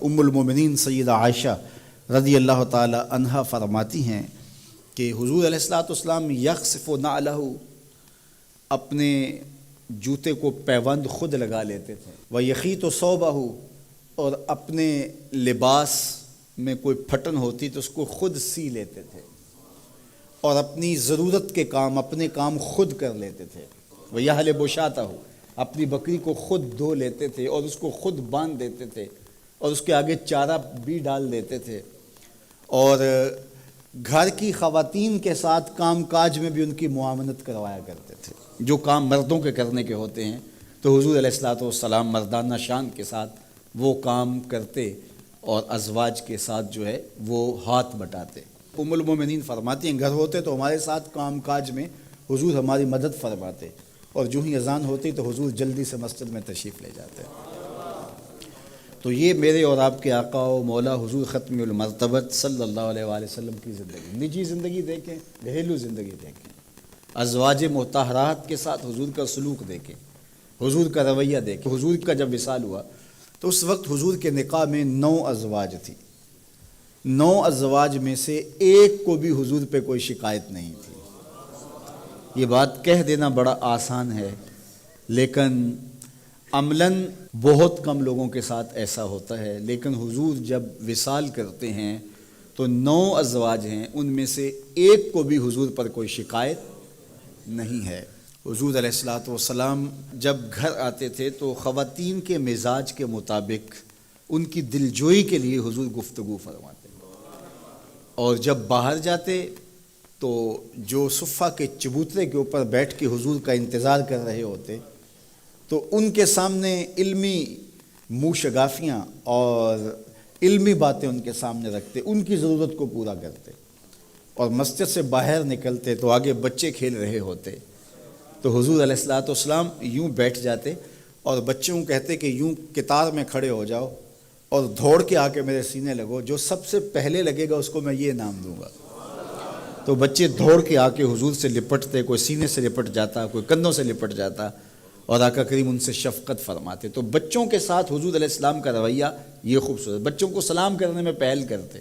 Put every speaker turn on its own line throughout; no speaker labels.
ام المومنین سیدہ عائشہ رضی اللہ تعالی عنہا فرماتی ہیں کہ حضور علیہ الصلوۃ والسلام یخصف نعلہ، اپنے جوتے کو پیوند خود لگا لیتے تھے، ویخیط ثوبہ، اور اپنے لباس میں کوئی پھٹن ہوتی تو اس کو خود سی لیتے تھے، اور اپنی ضرورت کے کام اپنے کام خود کر لیتے تھے، ویحلب شاتہ، اپنی بکری کو خود دھو لیتے تھے اور اس کو خود باندھ دیتے تھے اور اس کے آگے چارہ بھی ڈال دیتے تھے، اور گھر کی خواتین کے ساتھ کام کاج میں بھی ان کی معاونت کروایا کرتے تھے۔ جو کام مردوں کے کرنے کے ہوتے ہیں تو حضور علیہ الصلوۃ والسلام مردانہ شان کے ساتھ وہ کام کرتے اور ازواج کے ساتھ جو ہے وہ ہاتھ بٹاتے۔ ام المومنین فرماتی ہیں گھر ہوتے تو ہمارے ساتھ کام کاج میں حضور ہماری مدد فرماتے، اور جو ہی اذان ہوتی تو حضور جلدی سے مسجد میں تشریف لے جاتے۔ تو یہ میرے اور آپ کے آقا و مولا حضور ختم المرتبت صلی اللہ علیہ وآلہ وسلم کی زندگی، نجی زندگی دیکھیں، گھریلو زندگی دیکھیں، ازواج مطہرات کے ساتھ حضور کا سلوک دیکھیں، حضور کا رویہ دیکھیں۔ حضور کا جب وصال ہوا تو اس وقت حضور کے نکاح میں 9 ازواج تھی، 9 ازواج میں سے ایک کو بھی حضور پہ کوئی شکایت نہیں تھی۔ یہ بات کہہ دینا بڑا آسان ہے، لیکن عملاً بہت کم لوگوں کے ساتھ ایسا ہوتا ہے۔ لیکن حضور جب وصال کرتے ہیں تو 9 ازواج ہیں، ان میں سے ایک کو بھی حضور پر کوئی شکایت نہیں ہے۔ حضور علیہ الصلوۃ والسلام جب گھر آتے تھے تو خواتین کے مزاج کے مطابق ان کی دلجوئی کے لیے حضور گفتگو فرماتے، اور جب باہر جاتے تو جو صفہ کے چبوترے کے اوپر بیٹھ کے حضور کا انتظار کر رہے ہوتے تو ان کے سامنے علمی منہ شگافیاں اور علمی باتیں ان کے سامنے رکھتے، ان کی ضرورت کو پورا کرتے، اور مسجد سے باہر نکلتے تو آگے بچے کھیل رہے ہوتے تو حضور علیہ الصلوۃ والسلام یوں بیٹھ جاتے اور بچوں کو کہتے کہ یوں قطار میں کھڑے ہو جاؤ اور دوڑ کے آ کے میرے سینے لگو، جو سب سے پہلے لگے گا اس کو میں یہ انعام دوں گا۔ تو بچے دوڑ کے آ کے حضور سے لپٹتے، کوئی سینے سے لپٹ جاتا، کوئی کندھوں سے لپٹ جاتا، اور آقا کریم ان سے شفقت فرماتے۔ تو بچوں کے ساتھ حضور علیہ السلام کا رویہ یہ خوبصورت، بچوں کو سلام کرنے میں پہل کرتے۔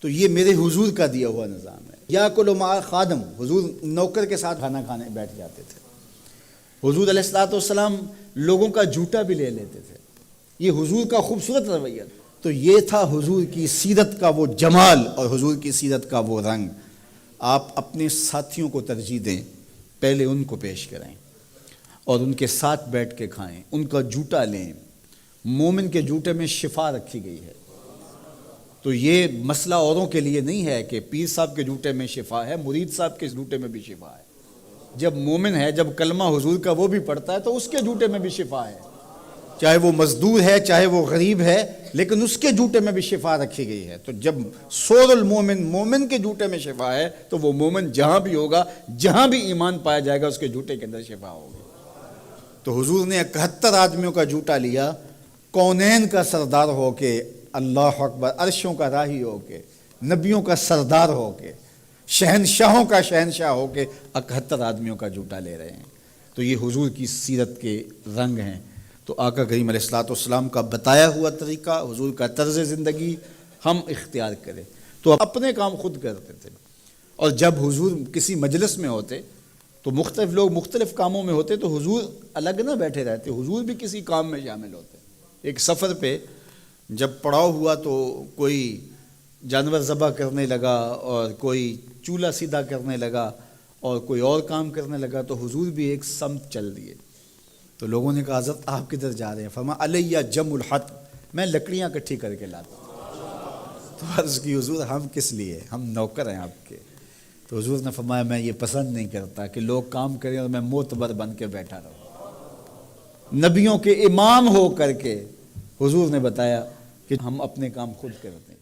تو یہ میرے حضور کا دیا ہوا نظام ہے۔ یا کل مع خادم، حضور نوکر کے ساتھ کھانا کھانے بیٹھ جاتے تھے۔ حضور علیہ الصلوۃ والسلام لوگوں کا جھوٹا بھی لے لیتے تھے، یہ حضور کا خوبصورت رویہ۔ تو یہ تھا حضور کی سیرت کا وہ جمال اور حضور کی سیرت کا وہ رنگ۔ آپ اپنے ساتھیوں کو ترجیح دیں، پہلے ان کو پیش کریں اور ان کے ساتھ بیٹھ کے کھائیں، ان کا جوٹا لیں۔ مومن کے جوٹے میں شفا رکھی گئی ہے، تو یہ مسئلہ اوروں کے لیے نہیں ہے کہ پیر صاحب کے جوٹے میں شفا ہے، مرید صاحب کے جوٹے میں بھی شفا ہے۔ جب مومن ہے، جب کلمہ حضور کا وہ بھی پڑھتا ہے تو اس کے جوٹے میں بھی شفا ہے، چاہے وہ مزدور ہے چاہے وہ غریب ہے، لیکن اس کے جوٹے میں بھی شفا رکھی گئی ہے۔ تو جب سور المومن، مومن کے جوٹے میں شفا ہے تو وہ مومن جہاں بھی ہوگا، جہاں بھی ایمان پایا جائے گا، اس کے جوٹے کے اندر شفا ہوگی۔ تو حضور نے 71 آدمیوں کا جوٹا لیا، کونین کا سردار ہو کے، اللہ اکبر، عرشوں کا راہی ہو کے، نبیوں کا سردار ہو کے، شہنشاہوں کا شہنشاہ ہو کے 71 آدمیوں کا جوٹا لے رہے ہیں۔ تو یہ حضور کی سیرت کے رنگ ہیں۔ تو آقا کریم علیہ الصلوۃ والسلام کا بتایا ہوا طریقہ، حضور کا طرز زندگی ہم اختیار کریں۔ تو اپنے کام خود کرتے تھے، اور جب حضور کسی مجلس میں ہوتے تو مختلف لوگ مختلف کاموں میں ہوتے تو حضور الگ نہ بیٹھے رہتے، حضور بھی کسی کام میں شامل ہوتے۔ ایک سفر پہ جب پڑاؤ ہوا تو کوئی جانور ذبح کرنے لگا، اور کوئی چولہا سیدھا کرنے لگا، اور کوئی اور کام کرنے لگا، تو حضور بھی ایک سمت چل دیے۔ تو لوگوں نے کہا حضرت آپ کدھر جا رہے ہیں؟ فرمایا علیہ جمع الحطب، میں لکڑیاں اکٹھی کر کے لاتا ہوں۔ تو عرض کی حضور ہم کس لیے، ہم نوکر ہیں آپ کے۔ تو حضور نے فرمایا میں یہ پسند نہیں کرتا کہ لوگ کام کریں اور میں معتبر بن کے بیٹھا رہوں۔ نبیوں کے امام ہو کر کے حضور نے بتایا کہ ہم اپنے کام خود کرتے ہیں۔